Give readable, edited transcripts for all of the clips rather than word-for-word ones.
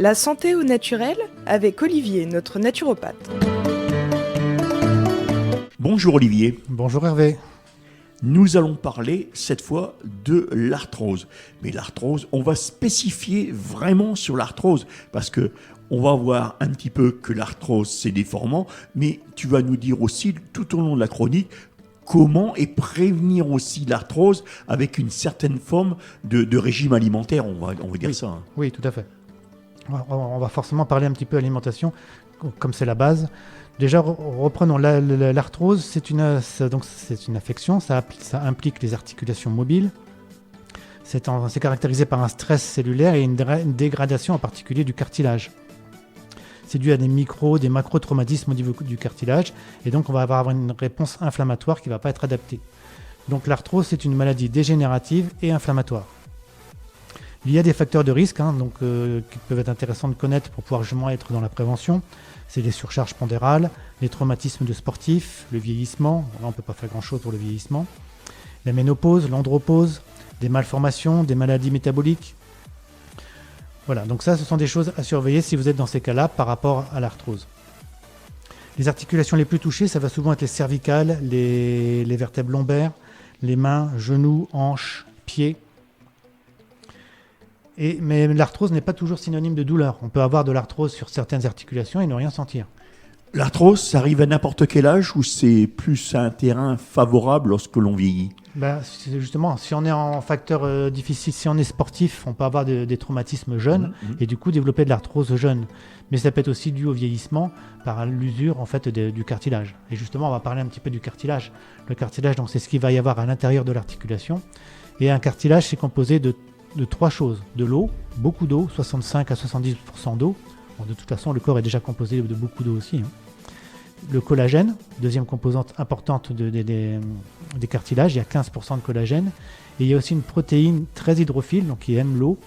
La santé au naturel avec Olivier, notre naturopathe. Bonjour Olivier. Bonjour Hervé. Nous allons parler cette fois de l'arthrose. Mais l'arthrose, on va spécifier vraiment sur l'arthrose parce que on va voir un petit peu que l'arthrose c'est déformant, mais tu vas nous dire aussi tout au long de la chronique comment et prévenir aussi l'arthrose avec une certaine forme de régime alimentaire, on va dire ça. Hein. Oui, tout à fait. On va forcément parler un petit peu alimentation, comme c'est la base. Déjà, reprenons. L'arthrose, c'est une affection, ça implique les articulations mobiles. C'est caractérisé par un stress cellulaire et une dégradation en particulier du cartilage. C'est dû à des des macro-traumatismes au niveau du cartilage, et donc on va avoir une réponse inflammatoire qui ne va pas être adaptée. Donc l'arthrose, c'est une maladie dégénérative et inflammatoire. Il y a des facteurs de risque qui peuvent être intéressants de connaître pour pouvoir justement être dans la prévention. C'est les surcharges pondérales, les traumatismes de sportifs, le vieillissement. Là, on ne peut pas faire grand-chose pour le vieillissement. La ménopause, l'andropause, des malformations, des maladies métaboliques. Voilà, donc ça, ce sont des choses à surveiller si vous êtes dans ces cas-là par rapport à l'arthrose. Les articulations les plus touchées, ça va souvent être les cervicales, les vertèbres lombaires, les mains, genoux, hanches, pieds. Mais l'arthrose n'est pas toujours synonyme de douleur. On peut avoir de l'arthrose sur certaines articulations et ne rien sentir. L'arthrose, ça arrive à n'importe quel âge ou c'est plus un terrain favorable lorsque l'on vieillit ? C'est justement, si on est en facteur difficile, si on est sportif, on peut avoir des traumatismes jeunes et du coup développer de l'arthrose jeune. Mais ça peut être aussi dû au vieillissement par l'usure en fait, du cartilage. Et justement, on va parler un petit peu du cartilage. Le cartilage, donc, c'est ce qu'il va y avoir à l'intérieur de l'articulation. Et un cartilage, c'est composé de trois choses. De l'eau, beaucoup d'eau, 65 à 70% d'eau. Bon, de toute façon, le corps est déjà composé de beaucoup d'eau aussi. Le collagène, deuxième composante importante des cartilages, il y a 15% de collagène. Et il y a aussi une protéine très hydrophile, donc qui aime l'eau,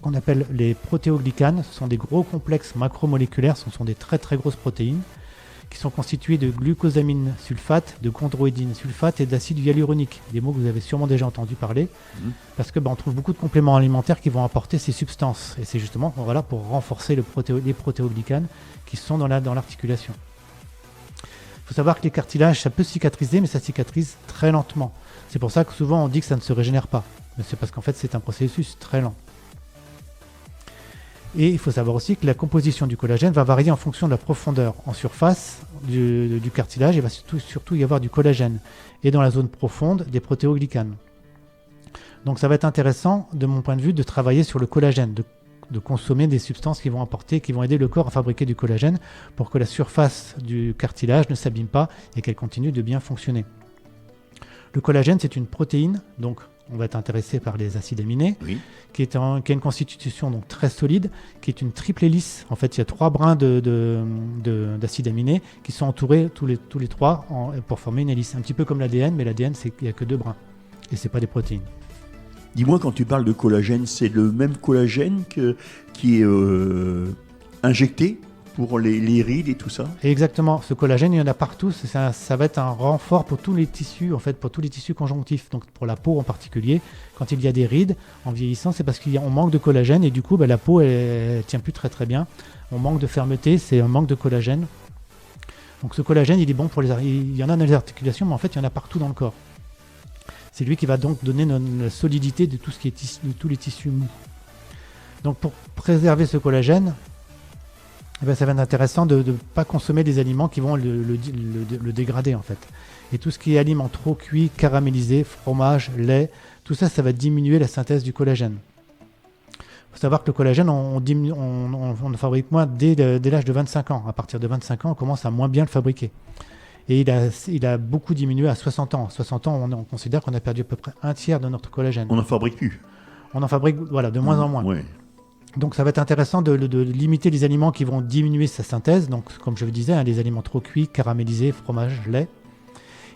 qu'on appelle les protéoglycanes. Ce sont des gros complexes macromoléculaires, ce sont des très très grosses protéines qui sont constituées de glucosamine sulfate, de chondroïtine sulfate et d'acide hyaluronique. Des mots que vous avez sûrement déjà entendu parler, parce que on trouve beaucoup de compléments alimentaires qui vont apporter ces substances. Et c'est justement pour renforcer les protéoglycanes qui sont dans l'articulation. Il faut savoir que les cartilages, ça peut cicatriser, mais ça cicatrise très lentement. C'est pour ça que souvent on dit que ça ne se régénère pas. Mais c'est parce qu'en fait c'est un processus très lent. Et il faut savoir aussi que la composition du collagène va varier en fonction de la profondeur. En surface du cartilage, il va surtout y avoir du collagène. Et dans la zone profonde, des protéoglycanes. Donc ça va être intéressant, de mon point de vue, de travailler sur le collagène, de consommer des substances qui vont aider le corps à fabriquer du collagène pour que la surface du cartilage ne s'abîme pas et qu'elle continue de bien fonctionner. Le collagène, c'est une protéine, donc on va être intéressé par les acides aminés, qui a une constitution donc très solide, qui est une triple hélice. En fait, il y a 3 brins d'acides aminés qui sont entourés tous les 3 pour former une hélice. Un petit peu comme l'ADN, mais l'ADN, il n'y a que 2 brins. Et ce n'est pas des protéines. Dis-moi, quand tu parles de collagène, c'est le même collagène qui est injecté pour les rides et tout ça ? Et exactement. Ce collagène, il y en a partout. Ça va être un renfort pour tous les tissus, en fait, pour tous les tissus conjonctifs. Donc pour la peau en particulier, quand il y a des rides en vieillissant, c'est parce qu'on manque de collagène et du coup, la peau, elle tient plus très très bien. On manque de fermeté, c'est un manque de collagène. Donc ce collagène, il est bon pour il y en a dans les articulations, mais en fait, il y en a partout dans le corps. C'est lui qui va donc donner la solidité de tout ce qui est de tous les tissus mous. Donc pour préserver ce collagène, ça va être intéressant de ne pas consommer des aliments qui vont le dégrader en fait. Et tout ce qui est aliments trop cuits, caramélisés, fromage, lait, tout ça, ça va diminuer la synthèse du collagène. Il faut savoir que le collagène, on le fabrique moins dès l'âge de 25 ans. À partir de 25 ans, on commence à moins bien le fabriquer. Et il a beaucoup diminué à 60 ans. À 60 ans, on considère qu'on a perdu à peu près un tiers de notre collagène. On n'en fabrique plus. On en fabrique de moins en moins. Ouais. Donc ça va être intéressant de limiter les aliments qui vont diminuer sa synthèse. Donc comme je le disais, les aliments trop cuits, caramélisés, fromage, lait.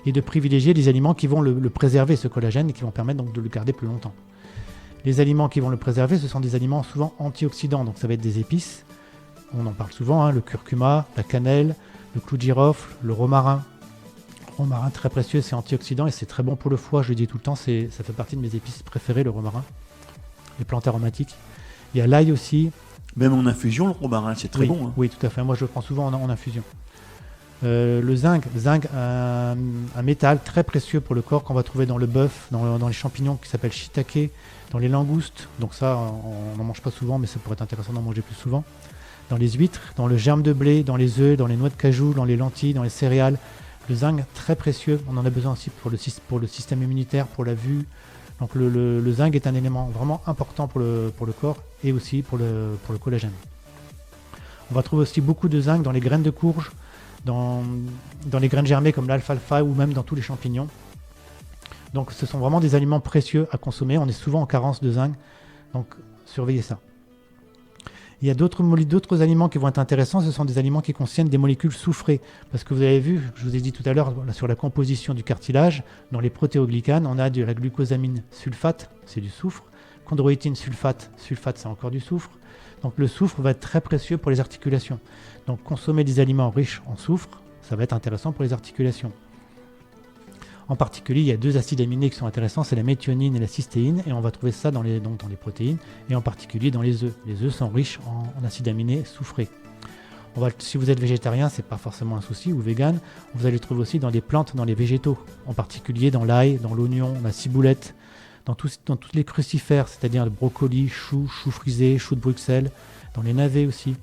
Et de privilégier les aliments qui vont le préserver, ce collagène, et qui vont permettre donc de le garder plus longtemps. Les aliments qui vont le préserver, ce sont des aliments souvent antioxydants. Donc ça va être des épices. On en parle souvent, le curcuma, la cannelle, le clou de girofle, le romarin. Le romarin très précieux, c'est antioxydant et c'est très bon pour le foie, je le dis tout le temps, ça fait partie de mes épices préférées, le romarin. Les plantes aromatiques. Il y a l'ail aussi, Même en infusion, le romarin, c'est très Oui, bon. Hein. oui, tout à fait. Moi, je le prends souvent en infusion. Le zinc, un métal très précieux pour le corps qu'on va trouver dans le bœuf, dans les champignons qui s'appellent shiitake, dans les langoustes. Donc ça, on n'en mange pas souvent, mais ça pourrait être intéressant d'en manger plus souvent. Dans les huîtres, dans le germe de blé, dans les œufs, dans les noix de cajou, dans les lentilles, dans les céréales. Le zinc, très précieux. On en a besoin aussi pour le système immunitaire, pour la vue. Donc le zinc est un élément vraiment important pour le corps et aussi pour le collagène. On va trouver aussi beaucoup de zinc dans les graines de courge, dans les graines germées comme l'alfalfa ou même dans tous les champignons. Donc ce sont vraiment des aliments précieux à consommer. On est souvent en carence de zinc, donc surveillez ça. Il y a d'autres aliments qui vont être intéressants, ce sont des aliments qui contiennent des molécules soufrées. Parce que vous avez vu, je vous ai dit tout à l'heure sur la composition du cartilage, dans les protéoglycanes, on a de la glucosamine sulfate, c'est du soufre, chondroïtine sulfate c'est encore du soufre. Donc le soufre va être très précieux pour les articulations. Donc consommer des aliments riches en soufre, ça va être intéressant pour les articulations. En particulier, il y a 2 acides aminés qui sont intéressants, c'est la méthionine et la cystéine, et on va trouver ça dans les protéines, et en particulier dans les œufs. Les œufs sont riches en acides aminés soufrés. Si vous êtes végétarien, c'est pas forcément un souci, ou vegan, vous allez le trouver aussi dans les plantes, dans les végétaux, en particulier dans l'ail, dans l'oignon, la ciboulette, dans tous les crucifères, c'est-à-dire le brocoli, chou frisé, chou de Bruxelles, dans les navets aussi,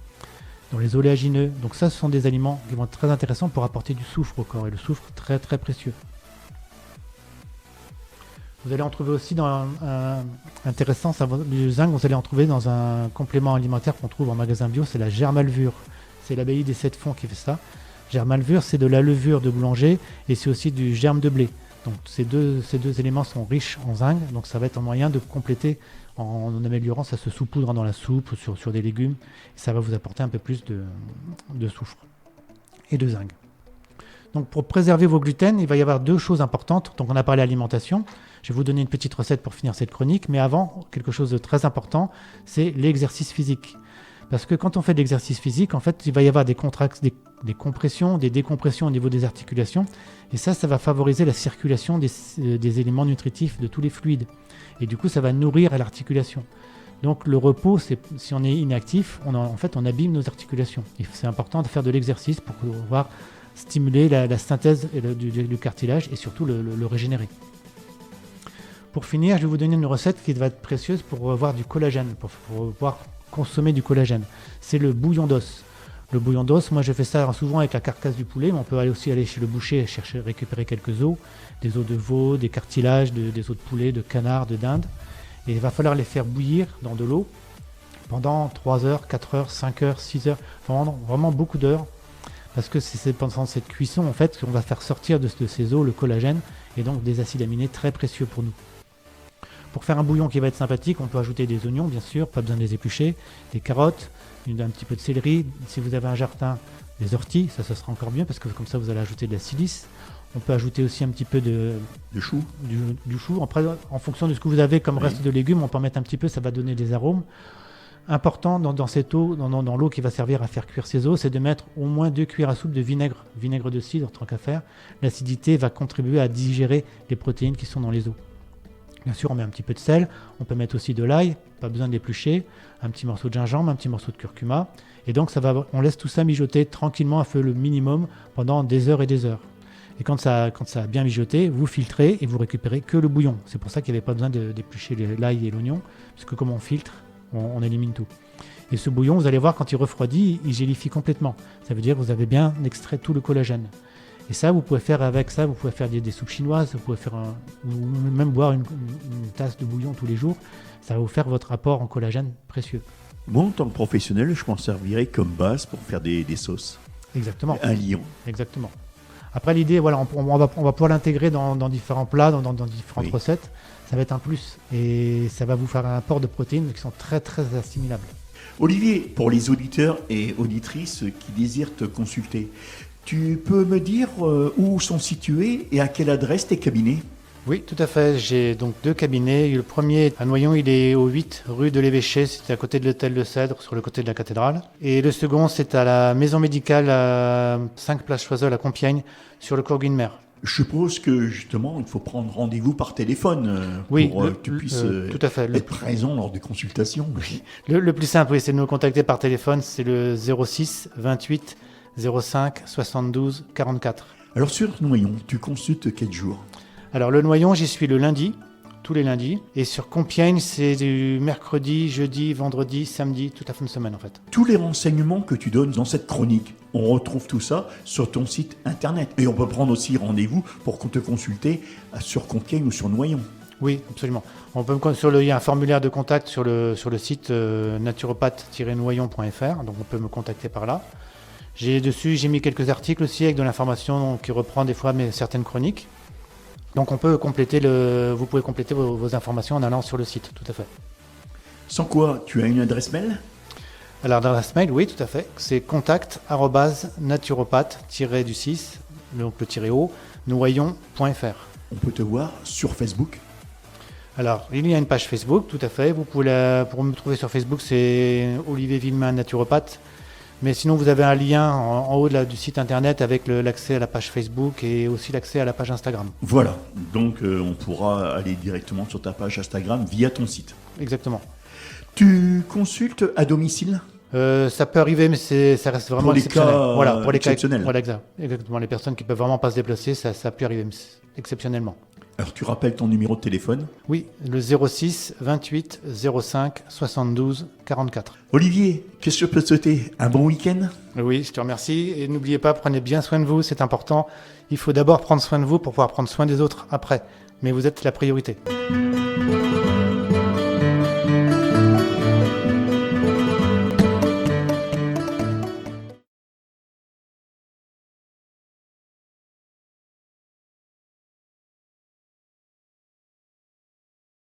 dans les oléagineux. Donc ça, ce sont des aliments qui vont être très intéressants pour apporter du soufre au corps, et le soufre très très précieux. Vous allez en trouver aussi intéressant, le zinc, vous allez en trouver dans un complément alimentaire qu'on trouve en magasin bio, c'est la germalvure. C'est l'abbaye des 7 fonds qui fait ça. Germalvure, c'est de la levure de boulanger et c'est aussi du germe de blé. Donc ces deux éléments sont riches en zinc, donc ça va être un moyen de compléter en améliorant, ça se saupoudre dans la soupe ou sur des légumes. Et ça va vous apporter un peu plus de soufre et de zinc. Donc pour préserver vos gluten, il va y avoir 2 choses importantes. Donc on a parlé alimentation. Je vais vous donner une petite recette pour finir cette chronique. Mais avant, quelque chose de très important, c'est l'exercice physique. Parce que quand on fait de l'exercice physique, en fait, il va y avoir des compressions, des décompressions au niveau des articulations. Et ça va favoriser la circulation des éléments nutritifs de tous les fluides. Et du coup, ça va nourrir à l'articulation. Donc le repos, si on est inactif, on abîme nos articulations. Et c'est important de faire de l'exercice pour pouvoir stimuler la synthèse du cartilage et surtout le régénérer. Pour finir, je vais vous donner une recette qui va être précieuse pour avoir du collagène, pour pouvoir consommer du collagène. C'est le bouillon d'os. Le bouillon d'os, moi je fais ça souvent avec la carcasse du poulet, mais on peut aussi aller chez le boucher et récupérer quelques os, des os de veau, des cartilages, des os de poulet, de canard, de dinde. Et il va falloir les faire bouillir dans de l'eau pendant 3 heures, 4 heures, 5 heures, 6 heures, vraiment beaucoup d'heures. Parce que c'est pendant cette cuisson en fait qu'on va faire sortir de ces os le collagène et donc des acides aminés très précieux pour nous. Pour faire un bouillon qui va être sympathique, on peut ajouter des oignons bien sûr, pas besoin de les éplucher, des carottes, un petit peu de céleri, si vous avez un jardin, des orties, ça sera encore mieux parce que comme ça vous allez ajouter de la silice. On peut ajouter aussi un petit peu de chou. Du chou. Après, en fonction de ce que vous avez comme reste de légumes, on peut en mettre un petit peu, ça va donner des arômes. Important dans cette eau, dans l'eau qui va servir à faire cuire ces os, c'est de mettre au moins 2 cuillères à soupe de vinaigre de cidre, tant qu'à faire. L'acidité va contribuer à digérer les protéines qui sont dans les os. Bien sûr, on met un petit peu de sel, on peut mettre aussi de l'ail, pas besoin d'éplucher, un petit morceau de gingembre, un petit morceau de curcuma. Et donc, on laisse tout ça mijoter tranquillement à feu le minimum pendant des heures et des heures. Et quand ça a bien mijoté, vous filtrez et vous récupérez que le bouillon. C'est pour ça qu'il n'y avait pas besoin d'éplucher l'ail et l'oignon, parce que comme on filtre, on élimine tout. Et ce bouillon, vous allez voir, quand il refroidit, il gélifie complètement. Ça veut dire que vous avez bien extrait tout le collagène. Et ça, vous pouvez faire avec ça, vous pouvez faire des soupes chinoises, vous pouvez ou même boire une tasse de bouillon tous les jours. Ça va vous faire votre apport en collagène précieux. Moi, en tant que professionnel, je m'en servirais comme base pour faire des sauces. Exactement. Un lion. Exactement. Après, l'idée, voilà, on va pouvoir l'intégrer dans différents plats, dans différentes recettes. Ça va être un plus et ça va vous faire un apport de protéines qui sont très, très assimilables. Olivier, pour les auditeurs et auditrices qui désirent te consulter, tu peux me dire où sont situés et à quelle adresse tes cabinets ? Oui, tout à fait. J'ai donc 2 cabinets. Le premier à Noyon, il est au 8 rue de l'Évêché, c'est à côté de l'hôtel de Cèdre, sur le côté de la cathédrale. Et le second, c'est à la maison médicale à 5 Place Choiseul à Compiègne, sur le cours Guinemer. Je suppose que justement, il faut prendre rendez-vous par téléphone Oui, pour que tu puisses tout à fait. être présent lors des consultations. Le plus simple, oui, c'est de nous contacter par téléphone. C'est le 06 28 05 72 44. Alors sur Noyon, tu consultes quel jour? Alors le Noyon, j'y suis le lundi, tous les lundis. Et sur Compiègne, c'est du mercredi, jeudi, vendredi, samedi, toute la fin de semaine en fait. Tous les renseignements que tu donnes dans cette chronique, on retrouve tout ça sur ton site internet. Et on peut prendre aussi rendez-vous pour te consulter sur Compiègne ou sur Noyon. Oui, absolument. Il y a un formulaire de contact sur le site naturopathe-noyon.fr, donc on peut me contacter par là. J'ai mis quelques articles aussi avec de l'information qui reprend des fois certaines chroniques. Donc vous pouvez compléter vos informations en allant sur le site, tout à fait. Sans quoi, tu as une adresse mail? Alors l'adresse mail, oui, tout à fait. C'est contact@naturopathe-du6, donc le -o, noyon.fr. On peut te voir sur Facebook? Alors, il y a une page Facebook, tout à fait. Pour me trouver sur Facebook, c'est Olivier Villemin, naturopathe. Mais sinon, vous avez un lien en haut du site internet avec l'accès à la page Facebook et aussi l'accès à la page Instagram. Voilà, donc on pourra aller directement sur ta page Instagram via ton site. Exactement. Tu consultes à domicile? Ça peut arriver, mais ça reste vraiment pour les exceptionnel. cas Voilà, pour les exceptionnels. cas, voilà, exactement. Les personnes qui peuvent vraiment pas se déplacer, ça peut arriver mais exceptionnellement. Alors tu rappelles ton numéro de téléphone? Oui, le 06 28 05 72 44. Olivier, qu'est-ce que je peux te souhaiter? Un bon week-end? Oui, je te remercie. Et n'oubliez pas, prenez bien soin de vous, c'est important. Il faut d'abord prendre soin de vous pour pouvoir prendre soin des autres après. Mais vous êtes la priorité.